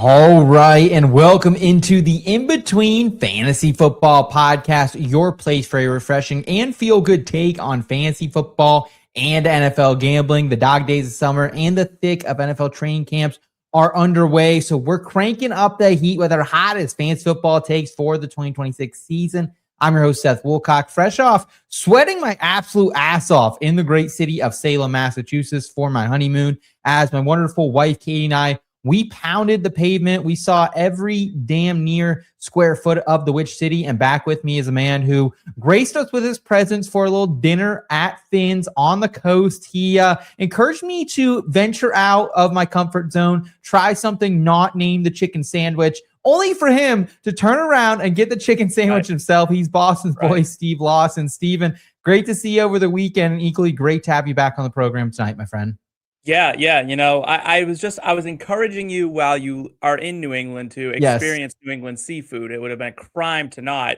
All right, and welcome into the In Between Fantasy Football Podcast, your place for a refreshing and feel-good take on fantasy football and NFL gambling. The dog days of summer and the thick of NFL training camps are underway, so we're cranking up the heat with our hottest fantasy football takes for the 2026 season. I'm your host, Seth Woolcock, fresh off sweating my absolute ass off in the great city of Salem, Massachusetts for my honeymoon, as my wonderful wife, Katie, and I, we pounded the pavement. We saw every damn near square foot of the Witch City. And back with me is a man who graced us with his presence for a little dinner at Finn's on the coast. He encouraged me to venture out of my comfort zone, try something not named the chicken sandwich, only for him to turn around and get the chicken sandwich himself. He's Boston's boy, Steve Lawson. Steven, great to see you over the weekend, and equally great to have you back on the program tonight, my friend. Yeah. You know, I was encouraging you while you are in New England to experience New England seafood. It would have been a crime to not.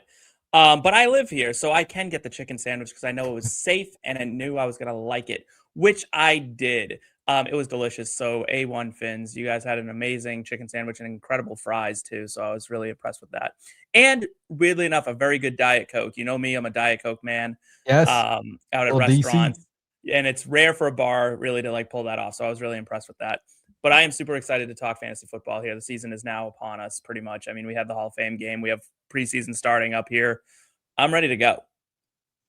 But I live here, so I can get the chicken sandwich because I know it was safe and I knew I was going to like it, which I did. It was delicious. So A1 Fins, you guys had an amazing chicken sandwich and incredible fries too. So I was really impressed with that. And weirdly enough, a very good Diet Coke. You know me, I'm a Diet Coke man. Yes. Out at restaurants. DC. And it's rare for a bar really to pull that off. So I was really impressed with that. But I am super excited to talk fantasy football here. The season is now upon us pretty much. I mean, we had the Hall of Fame game. We have preseason starting up here. I'm ready to go.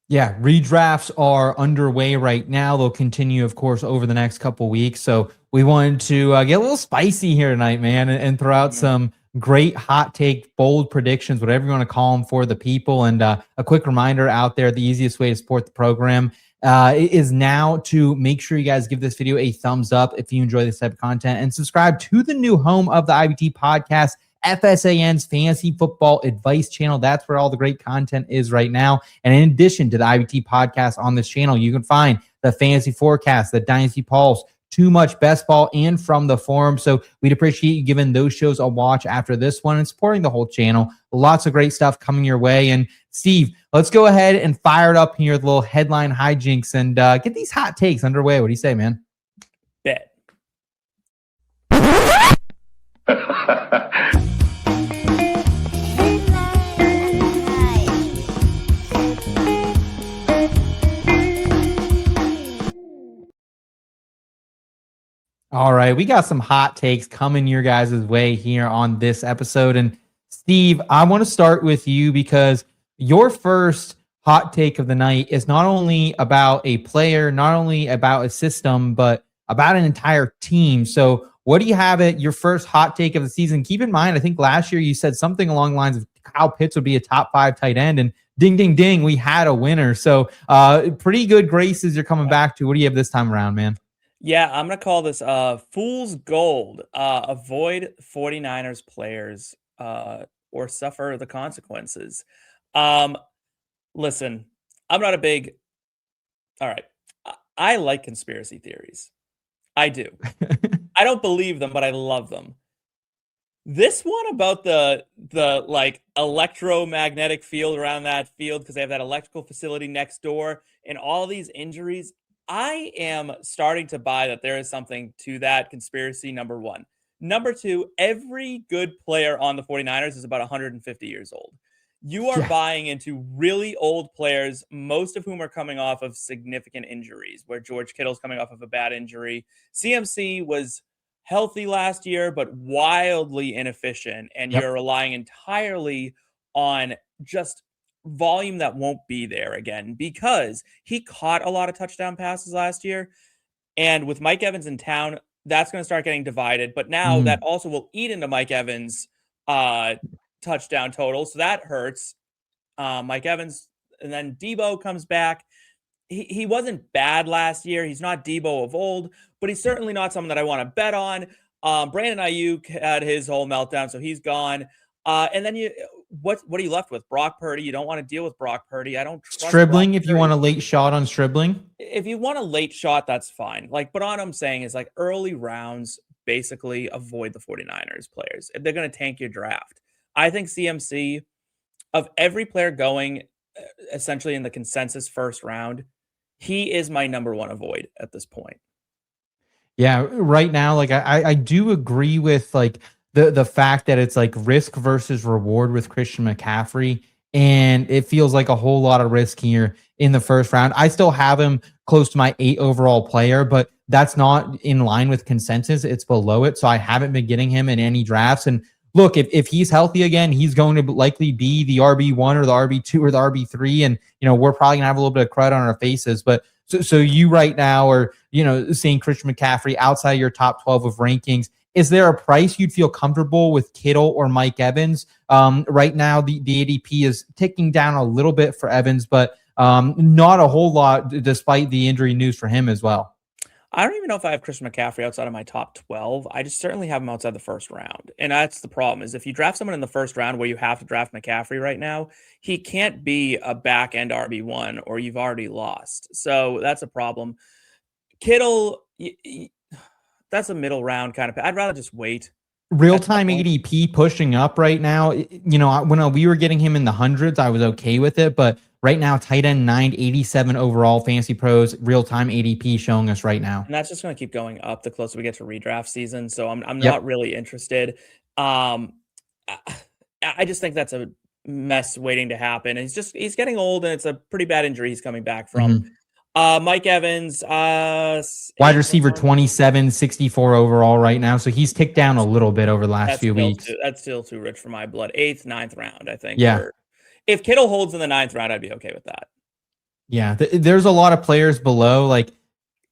Yeah, redrafts are underway right now. They'll continue, of course, over the next couple weeks. So we wanted to get a little spicy here tonight, man, and throw out some great hot take, bold predictions, whatever you want to call them for the people. And a quick reminder out there, the easiest way to support the program is now to make sure you guys give this video a thumbs up if you enjoy this type of content, and subscribe to the new home of the IBT podcast, FSAN's Fantasy Football Advice channel. That's where all the great content is right now. And in addition to the IBT podcast on this channel, you can find the Fantasy Forecast, the Dynasty Pulse, Too Much Best Ball, and From the Forum. So we'd appreciate you giving those shows a watch after this one and supporting the whole channel. Lots of great stuff coming your way. And Steve, let's go ahead and fire it up here with a little headline hijinks and get these hot takes underway. What do you say, man? Bet. All right, we got some hot takes coming your guys' way here on this episode. And Steve, I want to start with you because your first hot take of the night is not only about a player, not only about a system, but about an entire team. So what do you have at your first hot take of the season? Keep in mind, I think last year you said something along the lines of Kyle Pitts would be a top 5 tight end, and ding, ding, ding, we had a winner. So pretty good graces you're coming back to. What do you have this time around, man? Yeah, I'm going to call this fool's gold. Avoid 49ers players or suffer the consequences. Listen, I'm not a big... All right. I like conspiracy theories. I do. I don't believe them, but I love them. This one about the electromagnetic field around that field, because they have that electrical facility next door, and all these injuries, I am starting to buy that there is something to that conspiracy, number one. Number two, every good player on the 49ers is about 150 years old. You are buying into really old players, most of whom are coming off of significant injuries, where George Kittle's coming off of a bad injury. CMC was healthy last year, but wildly inefficient, and you're relying entirely on just volume that won't be there again, because he caught a lot of touchdown passes last year. And with Mike Evans in town, that's going to start getting divided. But now that also will eat into Mike Evans' touchdown total. So that hurts Mike Evans. And then Debo comes back. He wasn't bad last year. He's not Debo of old, but he's certainly not someone that I want to bet on. Brandon Ayuk had his whole meltdown, so he's gone. And then what are you left with? Brock Purdy. You don't want to deal with Brock Purdy. I don't trust Stribling. If you want a late shot on Stribling, if you want a late shot, that's fine. But what I'm saying is early rounds, basically avoid the 49ers players if they're going to tank your draft. I think CMC, of every player going essentially in the consensus first round, he is my number one avoid at this point. Yeah, right now, I do agree with the fact that it's like risk versus reward with Christian McCaffrey, and it feels like a whole lot of risk here in the first round. I still have him close to my 8 overall player, but that's not in line with consensus. It's below it, so I haven't been getting him in any drafts. And look, if he's healthy again, he's going to likely be the RB1 or the RB2 or the RB3, and we're probably gonna have a little bit of crud on our faces. But so you right now are seeing Christian McCaffrey outside your top 12 of rankings. Is there a price you'd feel comfortable with Kittle or Mike Evans? Right now, the ADP is ticking down a little bit for Evans, but not a whole lot despite the injury news for him as well. I don't even know if I have Christian McCaffrey outside of my top 12. I just certainly have him outside the first round. And that's the problem, is if you draft someone in the first round where you have to draft McCaffrey right now, he can't be a back end RB1 or you've already lost. So that's a problem. Kittle, that's a middle round kind of. I'd rather just wait. Real-time ADP pushing up right now. When we were getting him in the hundreds, I was okay with it, but right now, tight end 987 overall, Fantasy Pros real-time ADP showing us right now. And that's just going to keep going up the closer we get to redraft season. So I'm not really interested. I just think that's a mess waiting to happen. And he's getting old, and it's a pretty bad injury he's coming back from. Mike Evans, wide receiver 27, 64 overall right now. So he's ticked down a little bit over the last few weeks. That's still too rich for my blood. 8th, 9th round, I think. Yeah. If Kittle holds in the 9th round, I'd be okay with that. Yeah. There's a lot of players below. Like,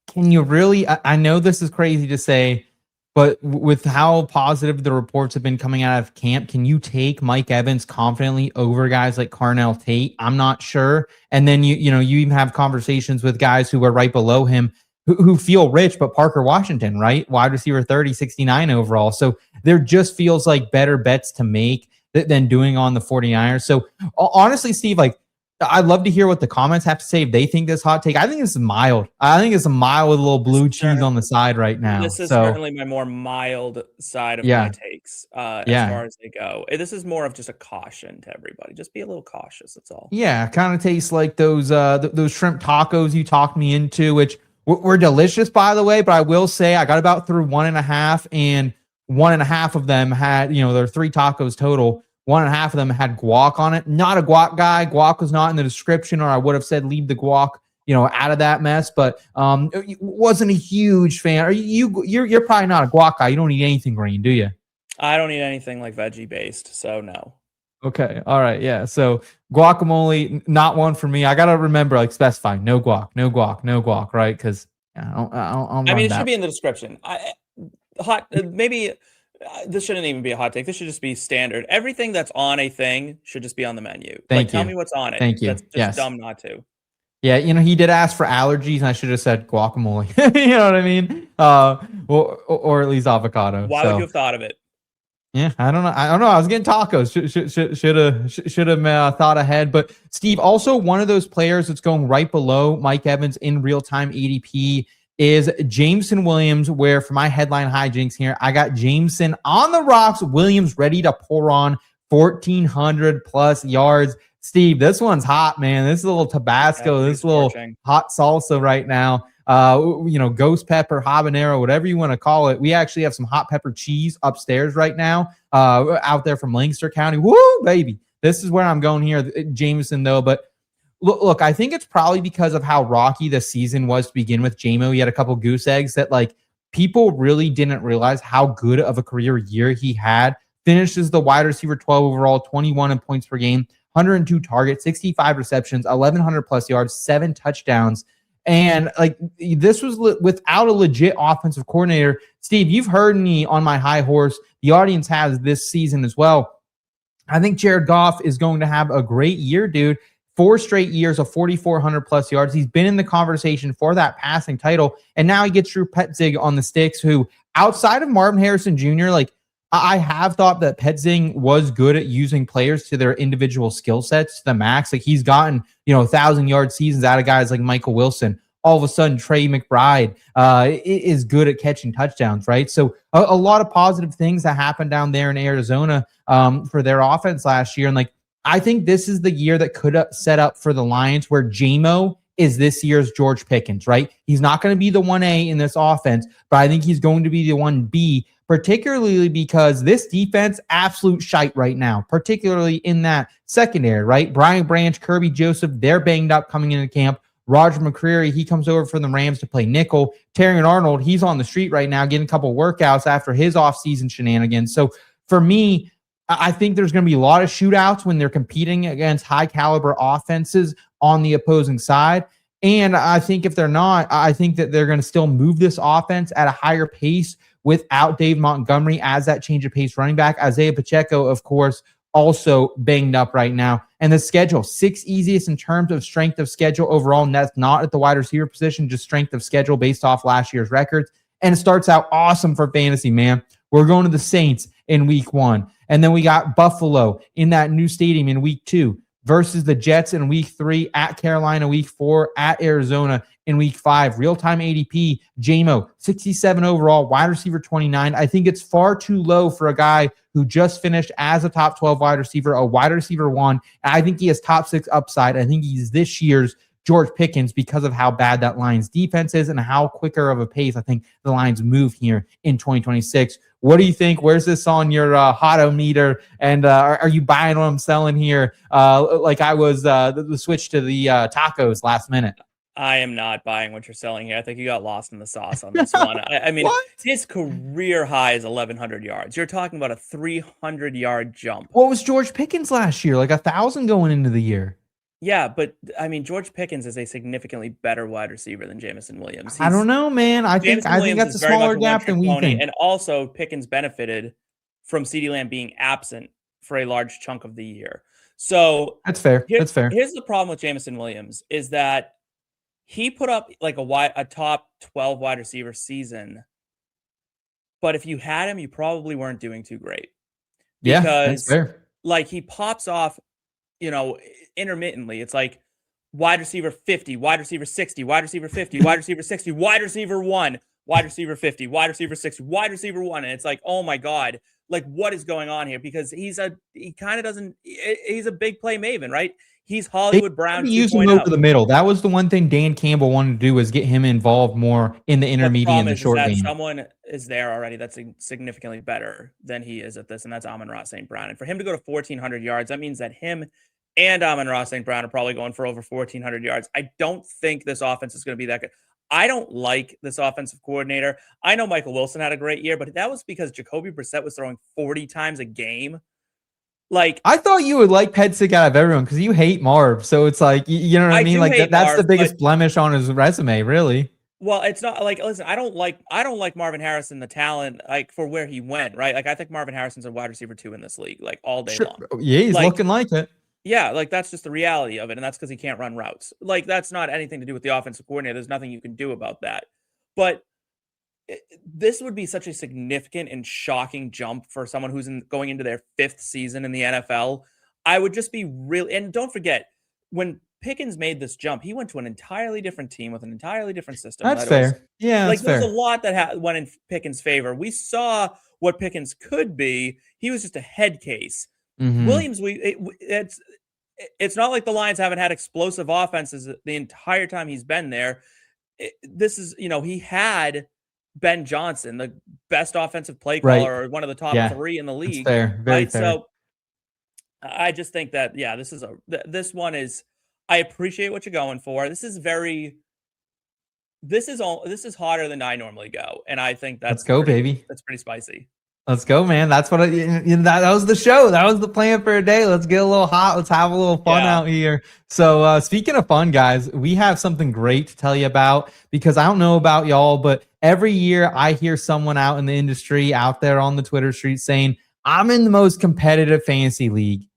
can you really, I know this is crazy to say, but with how positive the reports have been coming out of camp, can you take Mike Evans confidently over guys like Carnell Tate? I'm not sure. And then you even have conversations with guys who are right below him who feel rich, but Parker Washington, right? Wide receiver 30, 69 overall. So there just feels like better bets to make than doing on the 49ers. So honestly, Steve, like, I'd love to hear what the comments have to say if they think this hot take. I think it's mild. I think it's a mild with a little blue cheese on the side right now. This is certainly my more mild side of my takes as far as they go. This is more of just a caution to everybody. Just be a little cautious. That's all. Yeah, kind of tastes like those shrimp tacos you talked me into, which were delicious, by the way. But I will say I got about through 1.5, and 1.5 of them had, there are 3 tacos total. 1.5 of them had guac on it. Not a guac guy. Guac was not in the description, or I would have said leave the guac, out of that mess. But wasn't a huge fan. You're probably not a guac guy. You don't eat anything green, do you? I don't eat anything like veggie based, so no. Okay. All right. Yeah. So guacamole, not one for me. I gotta remember, like, specify no guac, no guac, no guac, right? Because I mean, it should be in the description. Maybe. This shouldn't even be a hot take. This should just be standard. Everything that's on a thing should just be on the menu. Tell me what's on it. Thank you. That's just dumb not to. Yeah, he did ask for allergies, and I should have said guacamole. You know what I mean? Or at least avocado. Why would you have thought of it? Yeah, I don't know. I was getting tacos. Should have thought ahead. But Steve, also one of those players that's going right below Mike Evans in real-time ADP is Jameson Williams, where for my headline Hyjnx here, I got Jameson on the rocks, Williams ready to pour on 1,400 plus yards. Steve, this one's hot, man. This is a little Tabasco, this little hot salsa right now. Ghost pepper, habanero, whatever you want to call it. We actually have some hot pepper cheese upstairs right now, out there from Lancaster County. Woo, baby. This is where I'm going here, Jameson, though. But Look, I think it's probably because of how rocky the season was to begin with. JMO, he had a couple goose eggs that, like, people really didn't realize how good of a career year he had. Finishes the wide receiver 12 overall, 21 in points per game, 102 targets, 65 receptions, 1,100 plus yards, 7 touchdowns. And like, this was without a legit offensive coordinator. Steve, you've heard me on my high horse. The audience has this season as well. I think Jared Goff is going to have a great year, dude. 4 straight years of 4,400 plus yards. He's been in the conversation for that passing title. And now he gets Drew Petzing on the sticks, who, outside of Marvin Harrison Jr., like, I have thought that Petzing was good at using players to their individual skill sets to the max. Like, he's gotten, 1,000-yard seasons out of guys like Michael Wilson. All of a sudden, Trey McBride is good at catching touchdowns, right? So a lot of positive things that happened down there in Arizona for their offense last year. And, like, I think this is the year that could set up for the Lions, where JMO is this year's George Pickens, right? He's not going to be the 1A in this offense, but I think he's going to be the 1B, particularly because this defense, absolute shite right now, particularly in that secondary, right? Brian Branch, Kirby Joseph, they're banged up coming into camp. Roger McCreary, he comes over from the Rams to play nickel. Terrion Arnold, he's on the street right now getting a couple workouts after his offseason shenanigans. So for me, I think there's going to be a lot of shootouts when they're competing against high caliber offenses on the opposing side. And I think if they're not, I think that they're going to still move this offense at a higher pace without Dave Montgomery as that change of pace running back. Isaiah Pacheco, of course, also banged up right now. And the schedule, 6th easiest in terms of strength of schedule overall. And that's not at the wide receiver position, just strength of schedule based off last year's records. And it starts out awesome for fantasy, man. We're going to the Saints in week 1. And then we got Buffalo in that new stadium in week 2 versus the Jets in week 3, at Carolina week 4, at Arizona in week 5. Real-time ADP, JMO, 67 overall, wide receiver 29. I think it's far too low for a guy who just finished as a top 12 wide receiver, a wide receiver 1. I think he has top 6 upside. I think he's this year's George Pickens because of how bad that Lions defense is and how quicker of a pace I think the Lions move here in 2026. What do you think? Where's this on your hot-o-meter? And are you buying what I'm selling here? Like I was the switch to the tacos last minute. I am not buying what you're selling here. I think you got lost in the sauce on this one. I mean, his career high is 1,100 yards. You're talking about a 300-yard jump. What was George Pickens last year? Like 1,000 going into the year. Yeah, but I mean, George Pickens is a significantly better wide receiver than Jameson Williams. I don't know, man. I think that's a smaller gap than we think. And also, Pickens benefited from CeeDee Lamb being absent for a large chunk of the year. So that's fair. That's fair. Here's the problem with Jameson Williams is that he put up like a top 12 wide receiver season, but if you had him, you probably weren't doing too great. Because, yeah, that's fair. Like he pops off, intermittently. It's like wide receiver 50, wide receiver 60, wide receiver 50, wide receiver 60, wide receiver 1, wide receiver 50, wide receiver 60, wide receiver 1. And it's like, oh my God, like what is going on here? Because he's a big play maven, right? He's Hollywood Brown. He used him over the middle. That was the one thing Dan Campbell wanted to do, was get him involved more in the intermediate and the short game. Someone is there already that's significantly better than he is at this, and that's Amon-Ra St. Brown. And for him to go to 1,400 yards, that means that him and Amon-Ra St. Brown are probably going for over 1,400 yards. I don't think this offense is going to be that good. I don't like this offensive coordinator. I know Michael Wilson had a great year, but that was because Jacoby Brissett was throwing 40 times a game. Like, I thought you would like Pedsick out of everyone because you hate Marv. So it's like, you know what I mean? Like that's Marv, the biggest blemish on his resume, really. Well, it's not like, listen, I don't like Marvin Harrison, the talent, like for where he went, right? Like I think Marvin Harrison's a wide receiver 2 in this league, like all day long. Yeah, he's looking like it. Yeah, like that's just the reality of it. And that's because he can't run routes. Like that's not anything to do with the offensive coordinator. There's nothing you can do about that. But this would be such a significant and shocking jump for someone who's going into their 5th season in the NFL. I would just be really, and don't forget, when Pickens made this jump, he went to an entirely different team with an entirely different system. That's fair. Yeah, like there's a lot that went in Pickens' favor. We saw what Pickens could be. He was just a head case. Mm-hmm. Williams, it's not like the Lions haven't had explosive offenses the entire time he's been there. This is, he had Ben Johnson, the best offensive play caller, or one of the top 3 in the league. That's fair. Very fair. So I just think that, this one is, I appreciate what you're going for. This is hotter than I normally go. And I think that's, let's go, baby. That's pretty spicy. Let's go, man. That's what that was the show. That was the plan for a day. Let's get a little hot. Let's have a little fun out here. So speaking of fun, guys, we have something great to tell you about, because I don't know about y'all, but every year I hear someone out in the industry out there on the Twitter street saying, I'm in the most competitive fantasy league.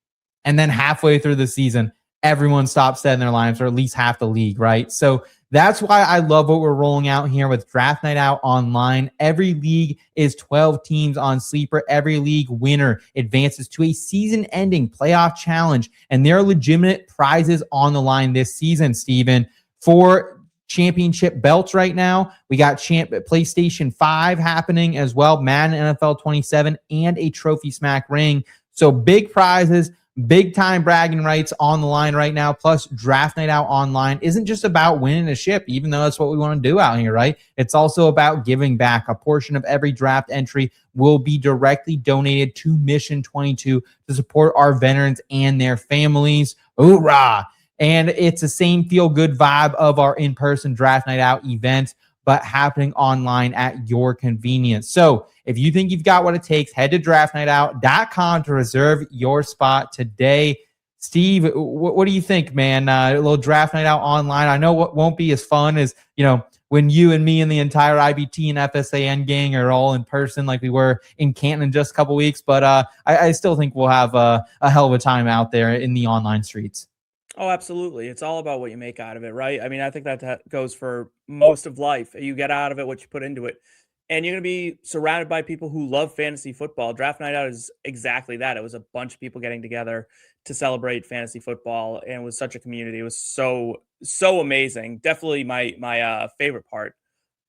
And then halfway through the season, everyone stops setting their lineups, or at least half the league, right? So that's why I love what we're rolling out here with Draft Night Out Online. Every league is 12 teams on Sleeper. Every league winner advances to a season-ending playoff challenge, and there are legitimate prizes on the line this season, Steven. For championship belts right now, we got PlayStation 5 happening as well, Madden NFL 27, and a Trophy Smack ring. So big prizes. big time bragging rights on the line right now. Plus, Draft Night Out Online isn't just about winning a ship, even though that's what we want to do out here, right? It's also about giving back. A portion of every draft entry will be directly donated to Mission 22 to support our veterans and their families. Hoorah! And it's the same feel-good vibe of our in-person Draft Night Out event, but happening online at your convenience. So if you think you've got what it takes, head to draftnightout.com to reserve your spot today. Steve, what do you think, man? A little Draft Night Out online. I know what won't be as fun as, when you and me and the entire IBT and FSAN gang are all in person like we were in Canton in just a couple weeks, but I still think we'll have a hell of a time out there in the online streets. Oh, absolutely. It's all about what you make out of it, right? I mean, I think that goes for most of life. You get out of it what you put into it. And you're going to be surrounded by people who love fantasy football. Draft Night Out is exactly that. It was a bunch of people getting together to celebrate fantasy football, and it was such a community. It was so amazing. Definitely my favorite part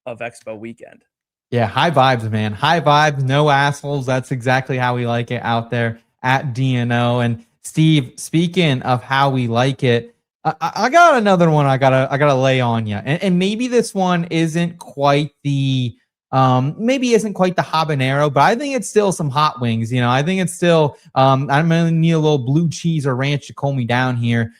of Expo weekend. Yeah, high vibes, man. High vibes, no assholes. That's exactly how we like it out there at DNO. And Steve, speaking of how we like it, I got another one I gotta lay on you. And maybe this one isn't quite the habanero, but I think it's still some hot wings. I think it's still I'm gonna need a little blue cheese or ranch to cool me down here.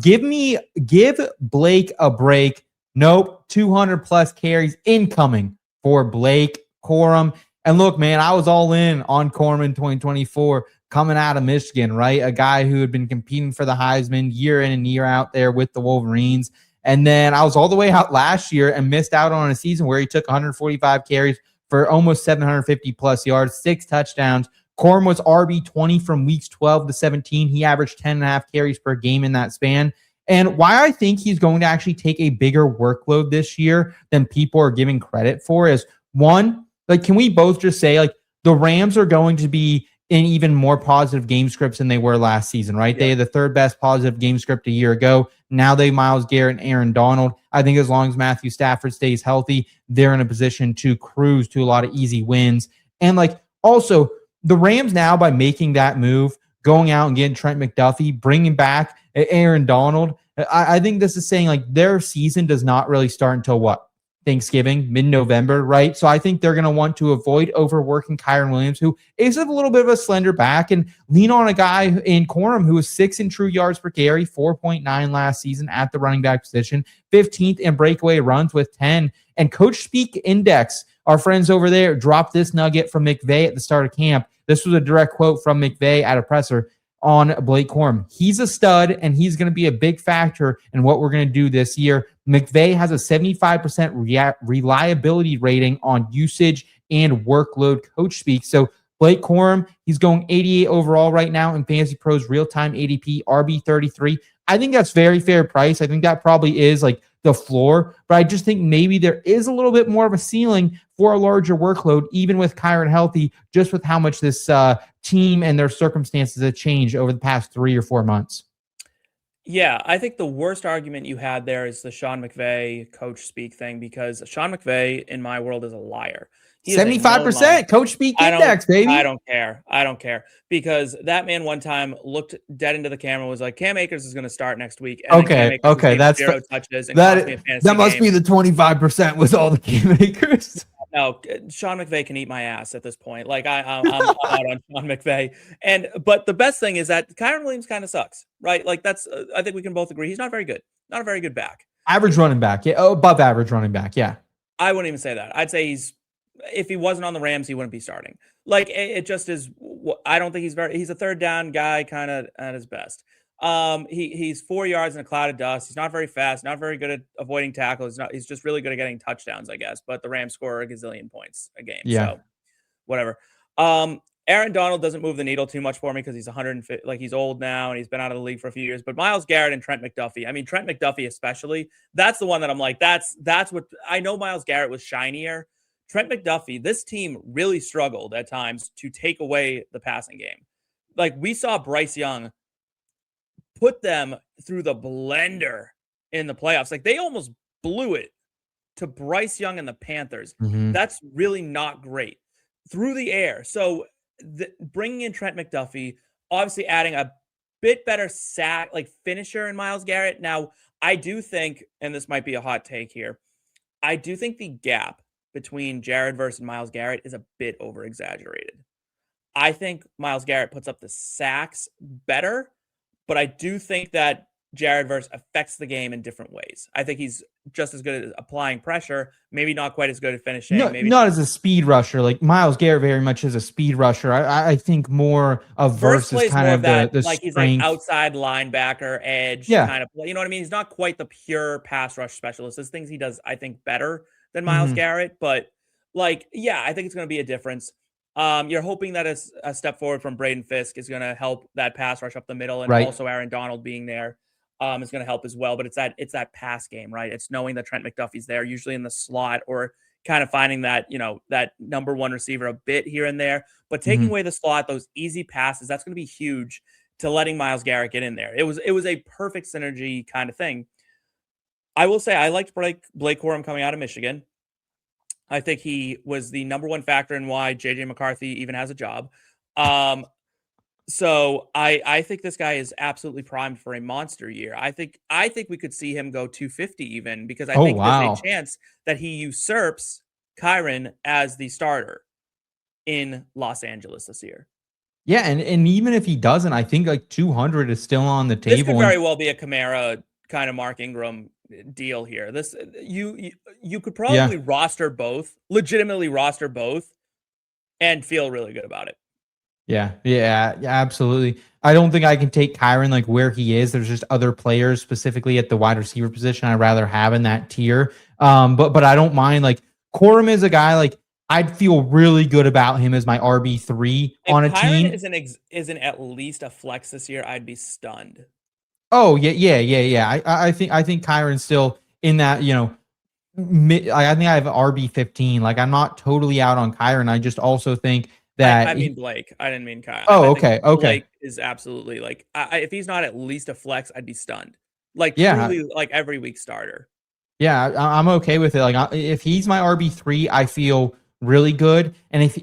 Give Blake a break. Nope, 200 plus carries incoming for Blake Corum. And look, man, I was all in on Corum in 2024 coming out of Michigan, right? A guy who had been competing for the Heisman year in and year out there with the Wolverines. And then I was all the way out last year and missed out on a season where he took 145 carries for almost 750 plus yards, 6 touchdowns. Corum was RB20 from weeks 12 to 17. He averaged 10.5 carries per game in that span. And why I think he's going to actually take a bigger workload this year than people are giving credit for is, one, can we both just say, the Rams are going to be in even more positive game scripts than they were last season, right? Yeah. They had the 3rd best positive game script a year ago. Now they have Myles Garrett and Aaron Donald. I think as long as Matthew Stafford stays healthy, they're in a position to cruise to a lot of easy wins. And also the Rams now, by making that move, going out and getting Trent McDuffie, bringing back Aaron Donald, I think this is saying their season does not really start until what? Thanksgiving, mid-November, right? So I think they're going to want to avoid overworking Kyren Williams, who is a little bit of a slender back, and lean on a guy in Corum who was 6th in true yards per carry, 4.9 last season at the running back position, 15th in breakaway runs with 10. And Coach Speak Index, our friends over there, dropped this nugget from McVay at the start of camp. This was a direct quote from McVay at a presser on Blake Corum. He's a stud, and he's going to be a big factor in what we're going to do this year. McVay has a 75% reliability rating on usage and workload, Coach speak. So Blake Corum, he's going 88 overall right now in Fantasy Pros real-time ADP, RB33. I think that's very fair price. I think that probably is the floor, but I just think maybe there is a little bit more of a ceiling for a larger workload, even with Kyren healthy, just with how much this team and their circumstances have changed over the past 3 or 4 months. Yeah, I think the worst argument you had there is the Sean McVay coach speak thing, because Sean McVay, in my world, is a liar. 75% coach speak index, baby. I don't care. Because that man one time looked dead into the camera and was like, Cam Akers is going to start next week. And okay. That's 0 touches and that must be the 25% with all the Cam Akers. No, Sean McVay can eat my ass at this point. I'm out on Sean McVay. But the best thing is that Kyren Williams kind of sucks, right? That's I think we can both agree he's not very good. Not a very good back. Average running back. Yeah. Above average running back. Yeah. I wouldn't even say that. I'd say if he wasn't on the Rams, he wouldn't be starting. It just is. I don't think he's a 3rd down guy, kind of at his best. He's 4 yards in a cloud of dust. He's not very fast, not very good at avoiding tackles. He's just really good at getting touchdowns, I guess. But the Rams score a gazillion points a game. Yeah. So whatever. Aaron Donald doesn't move the needle too much for me because he's 150, he's old now and he's been out of the league for a few years. But Myles Garrett and Trent McDuffie, I mean, Trent McDuffie especially, that's the one that I'm that's what I know. Myles Garrett was shinier. Trent McDuffie, this team really struggled at times to take away the passing game. We saw Bryce Young put them through the blender in the playoffs. They almost blew it to Bryce Young and the Panthers. Mm-hmm. That's really not great through the air. So bringing in Trent McDuffie, obviously adding a bit better sack, like finisher in Myles Garrett. Now, I do think, and this might be a hot take here, I do think the gap between Jared Verse and Myles Garrett is a bit over exaggerated. I think Myles Garrett puts up the sacks better, but I do think that Jared Verse affects the game in different ways. I think he's just as good at applying pressure, maybe not quite as good at finishing. No, maybe not as a speed rusher. Like Myles Garrett very much is a speed rusher. I think more of Verse Verse is plays kind more of of that, the like he's like strength. outside linebacker, edge Yeah. kind of play. You know what I mean? He's not quite the pure pass rush specialist. There's things he does, I think, better than Myles Mhm. Garrett. But like, yeah, I think it's going to be a difference. You're hoping that a step forward from Braden Fisk is going to help that pass rush up the middle, and Right. also Aaron Donald being there is going to help as well. But it's that pass game, right? It's knowing that Trent McDuffie's there, usually in the slot, or kind of finding that, that number one receiver a bit here and there. But taking Mhm. away the slot, those easy passes, that's going to be huge to letting Myles Garrett get in there. It was a perfect synergy kind of thing. I will say I liked Blake Corum coming out of Michigan. I think he was the number one factor in why JJ McCarthy even has a job. So I think this guy is absolutely primed for a monster year. I think we could see him go 250 even, because I Oh, think there's a wow. chance that he usurps Kyron as the starter in Los Angeles this year. Yeah, and even if he doesn't, I think like 200 is still on the This could table. very And well be a Kamara kind of Mark Ingram deal here. This you could yeah, probably roster both, legitimately roster both, and feel really good about it. yeah, absolutely. I don't think I can take Kyron like where he is. There's just other players specifically at the wide receiver position I'd rather have in that tier. But I don't mind, like Corum is a guy like I'd feel really good about him as my RB3 If on a Kyron team. isn't at least a flex this year, I'd be stunned. Oh yeah. I think Kyron's still in that, I think I have RB15. Like I'm not totally out on Kyron. I just also think that I mean Blake. I didn't mean Kyle. oh, I think okay. Blake is absolutely like if he's not at least a flex, I'd be stunned. Like Yeah, truly, like every week starter. yeah, I'm okay with it. Like if he's my RB3, I feel really good. And if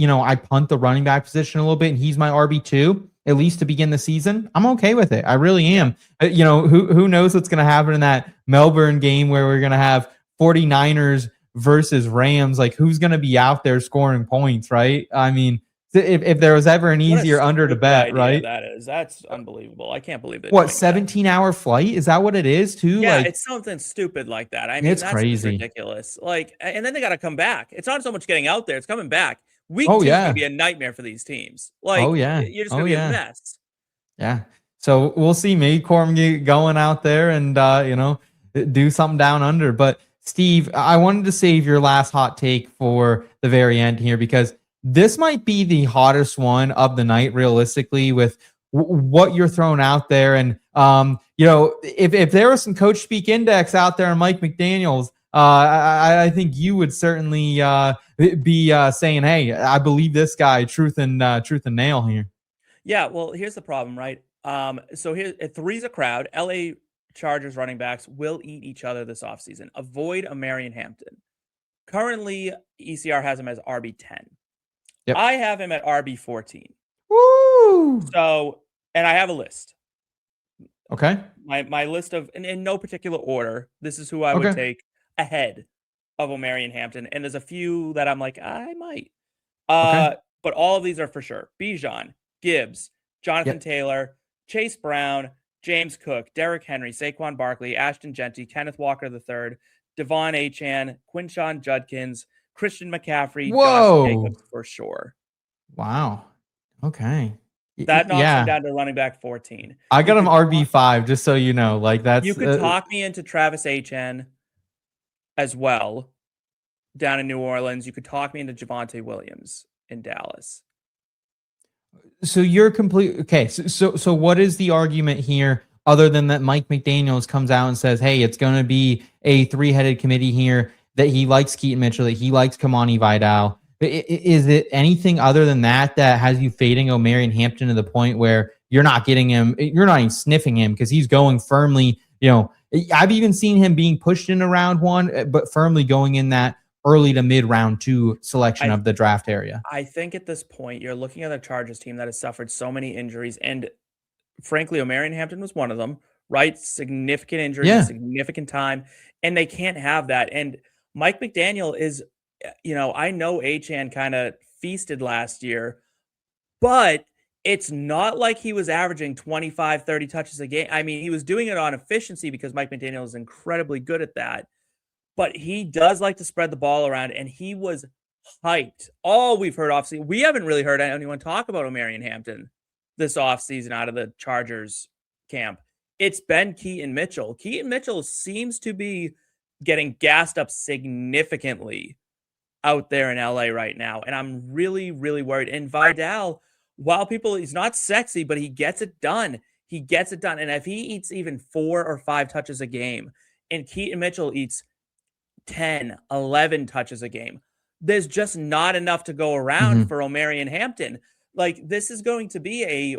I punt the running back position a little bit and he's my RB2, at least to begin the season, I'm okay with it. I really am. Who knows what's going to happen in that Melbourne game where we're going to have 49ers versus Rams? Like who's going to be out there scoring points, right? I mean, if there was ever an What a easier under to stupid bet, idea right? that is. That's unbelievable. I can't believe they're What, doing that. 17-hour flight? Is that what it is too? Yeah, Like it's something stupid like that. I mean, it's that's just crazy. ridiculous. Like, and then they got to come back. It's not so much getting out there; it's coming back. Week Oh 2 is going to yeah. be a nightmare for these teams. Oh Like, yeah. you're just Oh going to be a yeah. mess. Yeah. So we'll see. Maybe Corum get going out there and do something down under. But Steve, I wanted to save your last hot take for the very end here because this might be the hottest one of the night, realistically, with what you're throwing out there. And if there was some coach speak index out there on Mike McDaniels, I think you would certainly be saying, "Hey, I believe this guy, truth and nail here." Yeah, well, here's the problem, right? So here, if three's a crowd, LA Chargers running backs will eat each other this offseason. Avoid Omarion Hampton. Currently, ECR has him as RB10. Yep. I have him at RB14. Woo! So, and I have a list. Okay. My list of, in no particular order, this is who I would Okay. take ahead of Omarion Hampton. And there's a few that I'm like, I might. Okay. But all of these are for sure. Bijan, Gibbs, Jonathan Yep. Taylor, Chase Brown, James Cook, Derrick Henry, Saquon Barkley, Ashton Genty, Kenneth Walker III, Devon Achane, Quinshawn Judkins, Christian McCaffrey, Josh Whoa. Jacobs for sure. Wow. Okay. That knocks him Yeah. down to running back 14. I You got him could RB5, just so you know. Like you that's could talk me into Travis Etienne as well down in New Orleans. You could talk me into Javonte Williams in Dallas. so you're complete. Okay. So what is the argument here other than that Mike McDaniels comes out and says, "Hey, it's going to be a three-headed committee here, that he likes Keaton Mitchell, that he likes Kamani Vidal." Is it anything other than that has you fading Omarion Hampton to the point where you're not getting him, you're not even sniffing him because he's going firmly, I've even seen him being pushed into round 1, but firmly going in that early to mid round 2 selection of the draft area. I think at this point, you're looking at a Chargers team that has suffered so many injuries. And frankly, Omarion Hampton was one of them, right? Significant injuries, Yeah. significant time, and they can't have that. And Mike McDaniel is, I know Achane kind of feasted last year, but it's not like he was averaging 25, 30 touches a game. I mean, he was doing it on efficiency because Mike McDaniel is incredibly good at that. But he does like to spread the ball around, and he was hyped. All we've heard offseason, we haven't really heard anyone talk about Omarion Hampton this offseason out of the Chargers camp. It's been Keaton Mitchell. Keaton Mitchell seems to be getting gassed up significantly out there in LA right now. And I'm really, really worried. And Vidal, while he's not sexy, but he gets it done. He gets it done. And if he eats even 4 or 5 touches a game, and Keaton Mitchell eats 10, 11 touches a game, there's just not enough to go around for Omarion Hampton. Like, this is going to be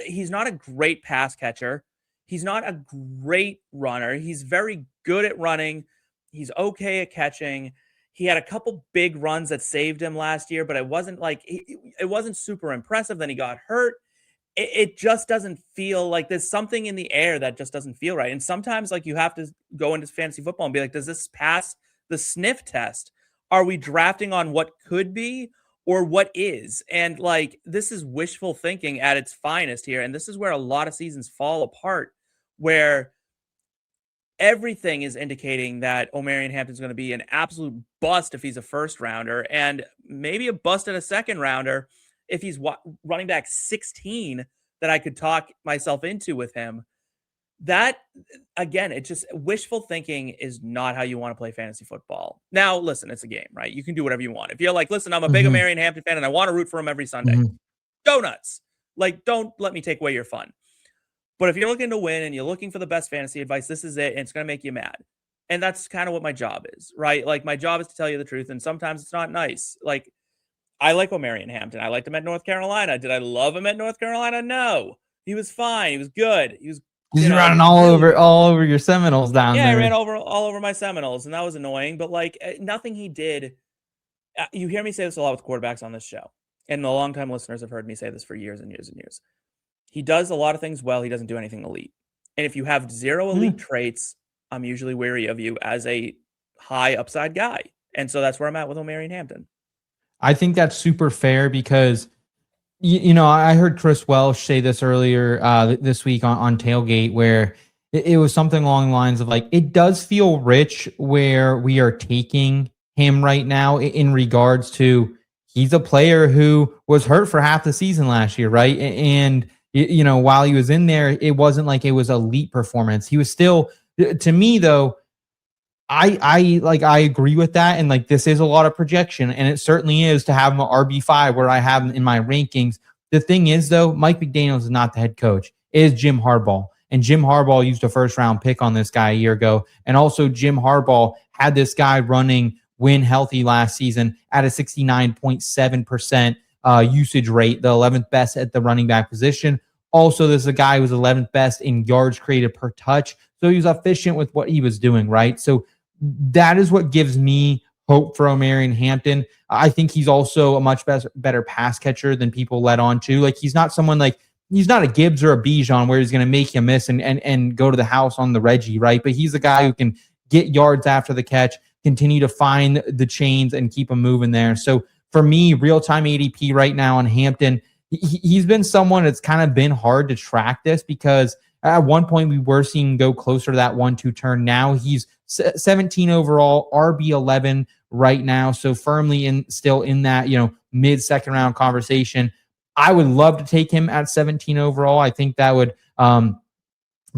he's not a great pass catcher. He's not a great runner. He's very good at running. He's okay at catching. He had a couple big runs that saved him last year, but it wasn't super impressive. Then he got hurt. It just doesn't feel like there's something in the air that just doesn't feel right. And sometimes, like, you have to go into fantasy football and be like, does this pass the sniff test? Are we drafting on what could be or what is? And like, this is wishful thinking at its finest here. And this is where a lot of seasons fall apart, where everything is indicating that Omarion Hampton's going to be an absolute bust if he's a first rounder, and maybe a bust at a second rounder if he's running back 16 that I could talk myself into with him. That, again, it's just wishful thinking is not how you want to play fantasy football. Now, listen, it's a game, right? You can do whatever you want. If you're like, listen, I'm a big Omarion Hampton fan and I want to root for him every Sunday, go nuts. Like, don't let me take away your fun. But if you're looking to win and you're looking for the best fantasy advice, this is it, and it's going to make you mad. And that's kind of what my job is, right? Like, my job is to tell you the truth, and sometimes it's not nice. Like, I like Omarion Hampton. I liked him at North Carolina. Did I love him at North Carolina? No. He was fine. He was good. He's running all over your Seminoles down there. Yeah, he ran all over my Seminoles, and that was annoying. But like, nothing he did. You hear me say this a lot with quarterbacks on this show, and the longtime listeners have heard me say this for years and years and years. He does a lot of things well. He doesn't do anything elite. And if you have 0 elite traits, I'm usually wary of you as a high upside guy. And so that's where I'm at with Omarion Hampton. I think that's super fair because, I heard Chris Welsh say this earlier this week on Tailgate, where it was something along the lines of like, it does feel rich where we are taking him right now in regards to he's a player who was hurt for half the season last year, right? And while he was in there, it wasn't like it was elite performance. He was still, to me though, I agree with that. And like, this is a lot of projection, and it certainly is to have him at RB5 where I have him in my rankings. The thing is though, Mike McDaniels is not the head coach. It is Jim Harbaugh. And Jim Harbaugh used a first round pick on this guy a year ago. And also Jim Harbaugh had this guy running when healthy last season at a 69.7% usage rate, the 11th best at the running back position. Also, this is a guy who was 11th best in yards created per touch. So he was efficient with what he was doing, right? So that is what gives me hope for Omarion Hampton. I think he's also a much better pass catcher than people let on to. Like, he's not someone like, he's not a Gibbs or a Bijan where he's going to make you miss and go to the house on the Reggie, right? But he's a guy who can get yards after the catch, continue to find the chains and keep them moving there. So for me, real-time ADP right now on Hampton, he's been someone that's kind of been hard to track this because at one point we were seeing him go closer to that 1-2 turn. Now he's 17 overall, RB11 right now. So firmly still in that, mid second round conversation. I would love to take him at 17 overall. I think that would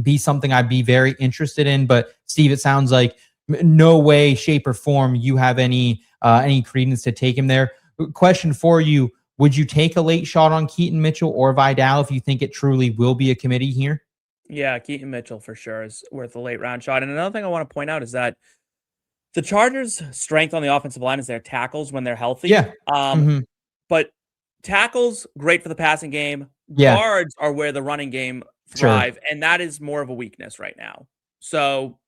be something I'd be very interested in. But Steve, it sounds like no way, shape, or form you have any credence to take him there. Question for you: would you take a late shot on Keaton Mitchell or Vidal if you think it truly will be a committee here? Yeah, Keaton Mitchell for sure is worth a late round shot. And another thing I want to point out is that the Chargers' strength on the offensive line is their tackles when they're healthy. Yeah. But tackles, great for the passing game. Yeah. Guards are where the running game thrive, and that is more of a weakness right now. So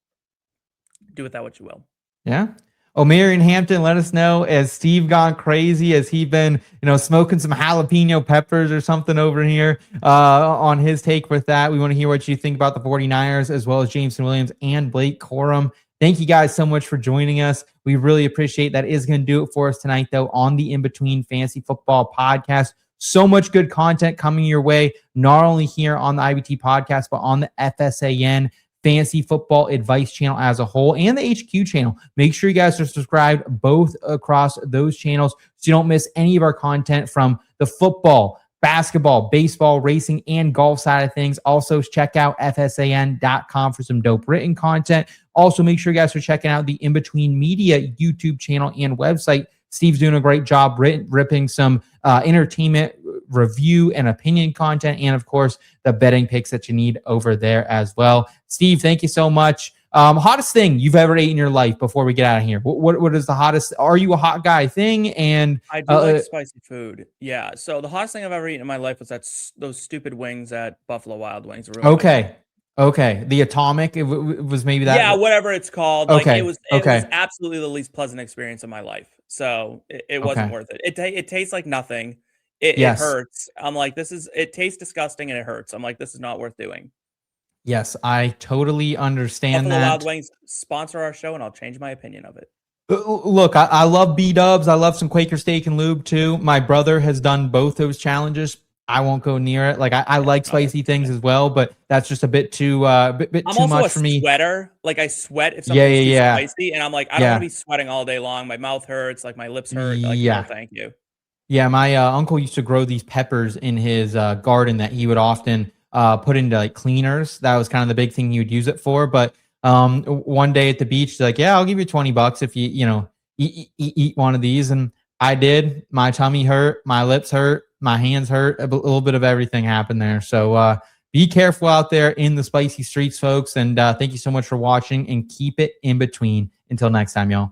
do with that what you will. Yeah. Omarion Hampton, let us know, has Steve gone crazy? Has he been, smoking some jalapeno peppers or something over here on his take with that? We want to hear what you think about the 49ers, as well as Jameson Williams and Blake Corum. Thank you guys so much for joining us. We really appreciate that. Is going to do it for us tonight, though, on the In Between Fantasy Football podcast. So much good content coming your way, not only here on the IBT podcast, but on the FSAN Fantasy Football Advice channel as a whole, and the HQ channel. Make sure you guys are subscribed both across those channels so you don't miss any of our content from the football, basketball, baseball, racing, and golf side of things. Also, check out FSAN.com for some dope written content. Also, make sure you guys are checking out the In Between Media YouTube channel and website. Steve's doing a great job ripping some entertainment review and opinion content, and of course the betting picks that you need over there as well. Steve, thank you so much. Hottest thing you've ever ate in your life before we get out of here? What is the hottest? Are you a hot guy thing? And I do like spicy food. Yeah. So the hottest thing I've ever eaten in my life was those stupid wings at Buffalo Wild Wings. Okay. The Atomic, it was maybe that. Yeah, whatever it's called. Okay. Like it was absolutely the least pleasant experience of my life. So it wasn't worth it. It tastes like nothing. It hurts. I'm like, it tastes disgusting and it hurts. I'm like, this is not worth doing. Yes, I totally understand Buffalo that. Wild Wings sponsor our show, and I'll change my opinion of it. Look, I love B-dubs. I love some Quaker steak and lube too. My brother has done both those challenges. I won't go near it. Like I like spicy things as well, but that's just a bit too bit too much for me. I'm also a sweater. Like I sweat if something's too spicy, and I'm like, I don't want to be sweating all day long. My mouth hurts, like my lips hurt. Like, no, thank you. Yeah, my uncle used to grow these peppers in his garden that he would often put into like cleaners. That was kind of the big thing he would use it for. But one day at the beach, he's like, yeah, I'll give you $20 if you eat one of these. And I did. My tummy hurt, my lips hurt, my hands hurt. A little bit of everything happened there. So be careful out there in the spicy streets, folks. And thank you so much for watching, and keep it in between. Until next time, y'all.